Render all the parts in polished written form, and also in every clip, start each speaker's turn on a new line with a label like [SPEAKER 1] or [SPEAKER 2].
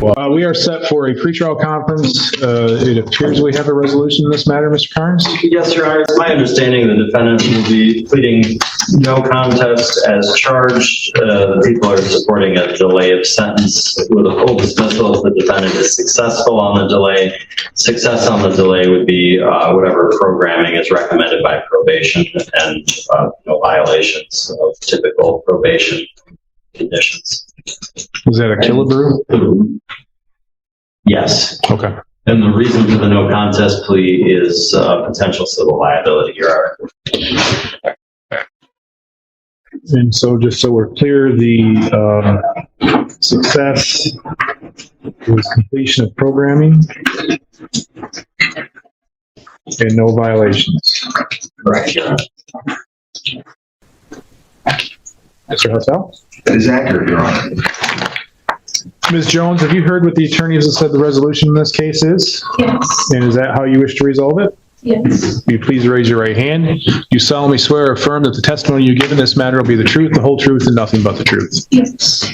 [SPEAKER 1] We are set for a pretrial conference. It appears we have a resolution in this matter, Mr. Carnes?
[SPEAKER 2] Yes, Your Honor. It's my understanding the defendant will be pleading no contest as charged. The people are supporting a delay of sentence with a full dismissal if the defendant is successful on the delay. Success on the delay would be whatever programming is recommended by probation and no violations of typical probation conditions.
[SPEAKER 1] Was that a Killebrew?
[SPEAKER 2] Yes.
[SPEAKER 1] Okay.
[SPEAKER 2] And the reason for the no contest plea is potential civil liability, Your Honor.
[SPEAKER 1] And so just so we're clear, the success was completion of programming and no violations.
[SPEAKER 2] Correct, Your Honor.
[SPEAKER 1] Mr. Hussell?
[SPEAKER 3] That is accurate, Your Honor.
[SPEAKER 1] Ms. Jones, have you heard what the attorneys have said the resolution in this case is?
[SPEAKER 4] Yes.
[SPEAKER 1] And is that how you wish to resolve it?
[SPEAKER 4] Yes.
[SPEAKER 1] Will you please raise your right hand? You solemnly swear or affirm that the testimony you give in this matter will be the truth, the whole truth, and nothing but the truth?
[SPEAKER 4] Yes.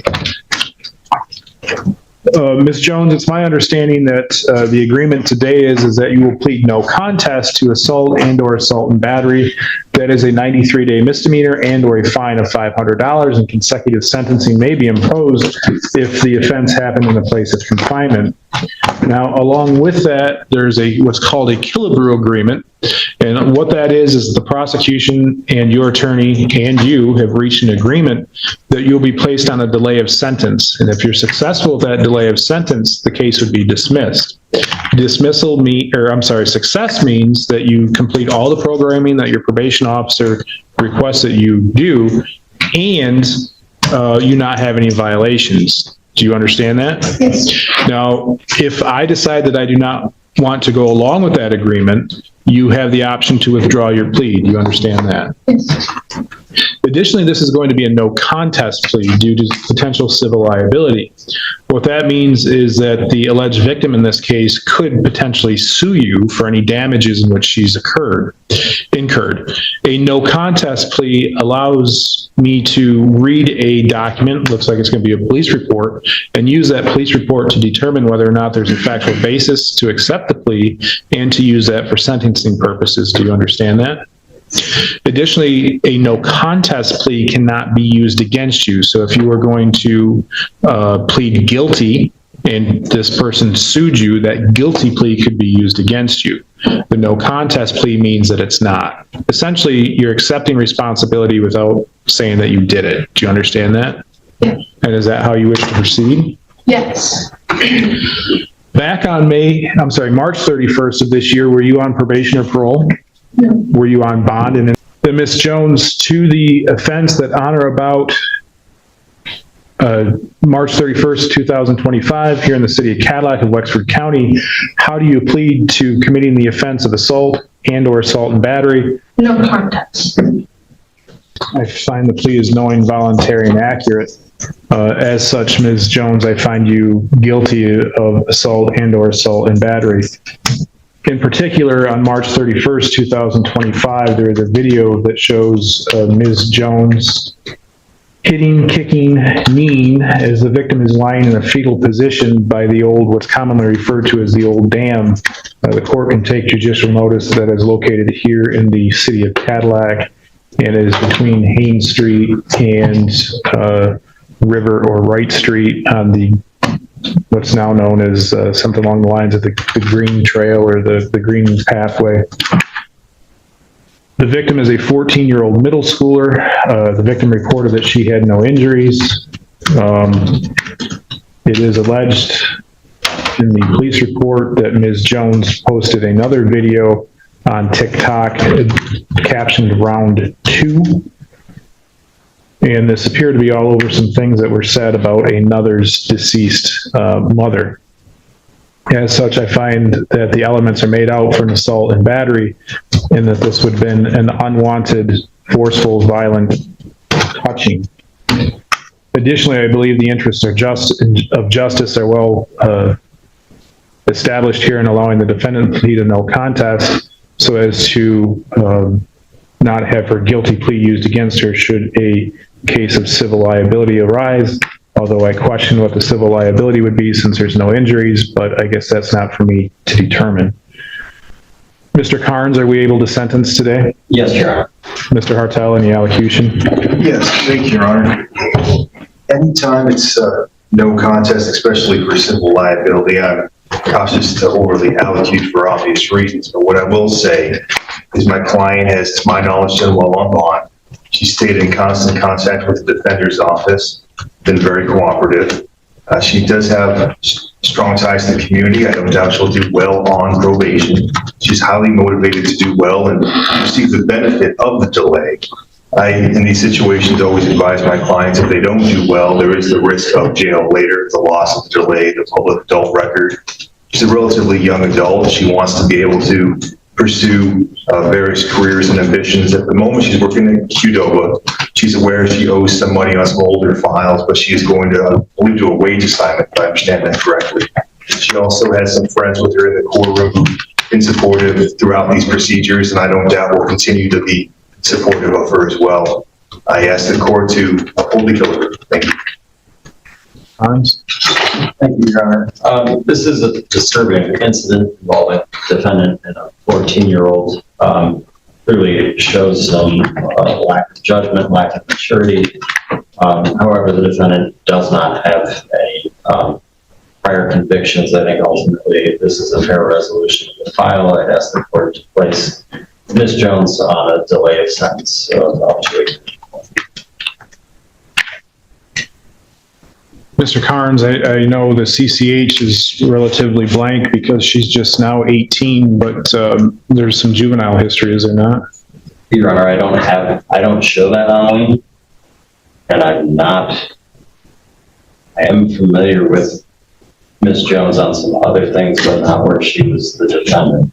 [SPEAKER 1] Ms. Jones, it's my understanding that the agreement today is that you will plead no contest to assault and/or assault and battery. That is a 93-day misdemeanor and/or a fine of $500, and consecutive sentencing may be imposed if the offense happened in a place of confinement. Now, along with that, there's what's called a Killebrew agreement, and what that is the prosecution and your attorney and you have reached an agreement that you'll be placed on a delay of sentence, and if you're successful with that delay of sentence, the case would be dismissed. Success means that you complete all the programming that your probation officer requests that you do, and you not have any violations. Do you understand that?
[SPEAKER 4] Yes.
[SPEAKER 1] Now, if I decide that I do not want to go along with that agreement, you have the option to withdraw your plea. Do you understand that?
[SPEAKER 4] Yes.
[SPEAKER 1] Additionally, this is going to be a no contest plea due to potential civil liability. What that means is that the alleged victim in this case could potentially sue you for any damages in which she's incurred. A no contest plea allows me to read a document, looks like it's going to be a police report, and use that police report to determine whether or not there's a factual basis to accept the plea and to use that for sentencing purposes. Do you understand that? Additionally, a no contest plea cannot be used against you. So if you were going to plead guilty and this person sued you, that guilty plea could be used against you. The no contest plea means that it's not. Essentially, you're accepting responsibility without saying that you did it. Do you understand that?
[SPEAKER 4] Yes.
[SPEAKER 1] And is that how you wish to proceed?
[SPEAKER 4] Yes.
[SPEAKER 1] Back on March 31st of this year, were you on probation or parole?
[SPEAKER 4] No.
[SPEAKER 1] Were you on bond? And then Ms. Jones, to the offense that on or about March 31st, 2025, here in the city of Cadillac of Wexford County, how do you plead to committing the offense of assault and/or assault and battery?
[SPEAKER 4] No contest.
[SPEAKER 1] I find the plea is knowing, voluntary, and accurate. As such, Ms. Jones, I find you guilty of assault and/or assault and battery. In particular, on March 31st, 2025, there is a video that shows Ms. Jones hitting, kicking, kneeing as the victim is lying in a fetal position by what's commonly referred to as the old dam. The court can take judicial notice that is located here in the city of Cadillac and is between Haynes Street and River or Wright Street on what's now known as something along the lines of the Green Trail or the Green Pathway. The victim is a 14-year-old middle schooler. The victim reported that she had no injuries. It is alleged in the police report that Ms. Jones posted another video on TikTok captioned "Round 2." And this appeared to be all over some things that were said about another's deceased mother. As such, I find that the elements are made out for an assault and battery, and that this would have been an unwanted, forceful, violent touching. Additionally, I believe the interests of justice are well established here in allowing the defendant to plead a no contest so as to not have her guilty plea used against her should a case of civil liability arise. although I question what the civil liability would be since there's no injuries, but I guess that's not for me to determine. Mr. Carnes, are we able to sentence today?
[SPEAKER 2] Yes, Your Honor.
[SPEAKER 1] Mr. Hartel, any allocution?
[SPEAKER 3] Yes, thank you, Your Honor. Anytime it's no contest, especially for civil liability, I'm cautious to overly allocute for obvious reasons. But what I will say is my client has, to my knowledge, done well on bond. She stayed in constant contact with the defender's office, been very cooperative. She does have strong ties to the community. I don't doubt she'll do well on probation. She's highly motivated to do well and receive the benefit of the delay. I, in these situations, always advise my clients if they don't do well, there is the risk of jail later, the loss of the delay, the public adult record. She's a relatively young adult. She wants to be able to pursue various careers and ambitions. At the moment, she's working at Qdoba. She's aware she owes some money on some older files, but she is going to, I believe, do a wage assignment, if I understand that correctly. She also has some friends with her in the courtroom who've been supportive throughout these procedures, and I don't doubt will continue to be supportive of her as well. I ask the court to uphold the guilty verdict. Thank you.
[SPEAKER 1] Carnes?
[SPEAKER 2] Thank you, Your Honor. This is a disturbing incident involving a defendant and a 14-year-old. Clearly shows some lack of judgment, lack of maturity. However, the defendant does not have any prior convictions. I think ultimately this is a fair resolution of the file. I'd ask the court to place Ms. Jones on a delay of sentence up to 8 years.
[SPEAKER 1] Mr. Carnes, I know the CCH is relatively blank because she's just now 18, but there's some juvenile history, is there not?
[SPEAKER 2] Your Honor, I don't show that on me, and I am familiar with Ms. Jones on some other things, but not where she was the defendant.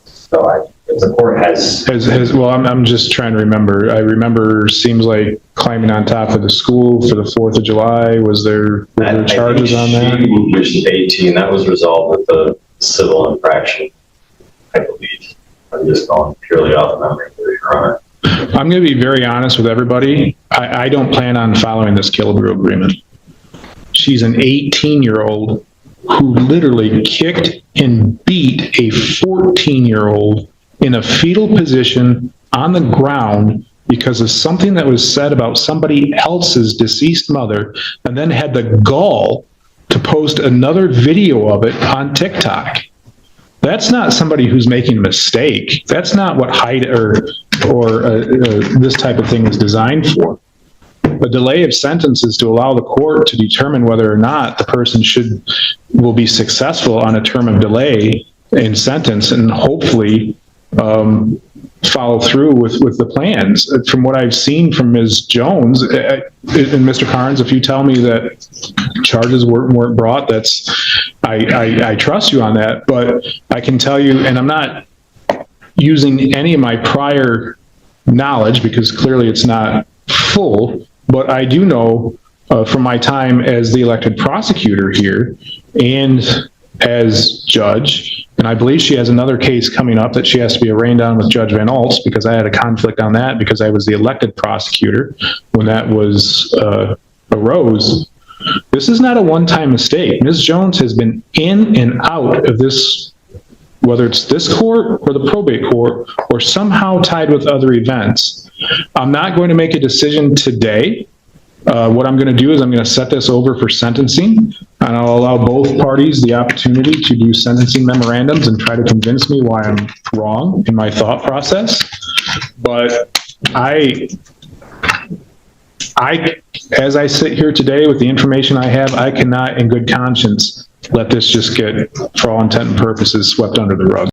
[SPEAKER 2] So if the court has
[SPEAKER 1] Well, I'm just trying to remember. I remember, seems like climbing on top of the school for the 4th of July. Were there charges on that?
[SPEAKER 2] She reached 18. That was resolved with a civil infraction, I believe. I'm just going purely off memory, Your Honor.
[SPEAKER 1] I'm going to be very honest with everybody. I don't plan on following this Killebrew agreement. She's an 18-year-old who literally kicked and beat a 14-year-old in a fetal position on the ground because of something that was said about somebody else's deceased mother, and then had the gall to post another video of it on TikTok. That's not somebody who's making a mistake. That's not what this type of thing is designed for. A delay of sentence is to allow the court to determine whether or not the person will be successful on a term of delay in sentence, and hopefully follow through with the plans. From what I've seen from Ms. Jones, and Mr. Carnes, if you tell me that charges weren't brought, I trust you on that, but I can tell you, and I'm not using any of my prior knowledge because clearly it's not full, but I do know from my time as the elected prosecutor here and as judge, and I believe she has another case coming up that she has to be arraigned on with Judge Van Oltz, because I had a conflict on that because I was the elected prosecutor when that was arose. This is not a one-time mistake. Ms. Jones has been in and out of this, whether it's this court or the probate court or somehow tied with other events. I'm not going to make a decision today. What I'm going to do is I'm going to set this over for sentencing, and I'll allow both parties the opportunity to do sentencing memorandums and try to convince me why I'm wrong in my thought process. But as I sit here today with the information I have, I cannot in good conscience let this just get, for all intent and purposes, swept under the rug.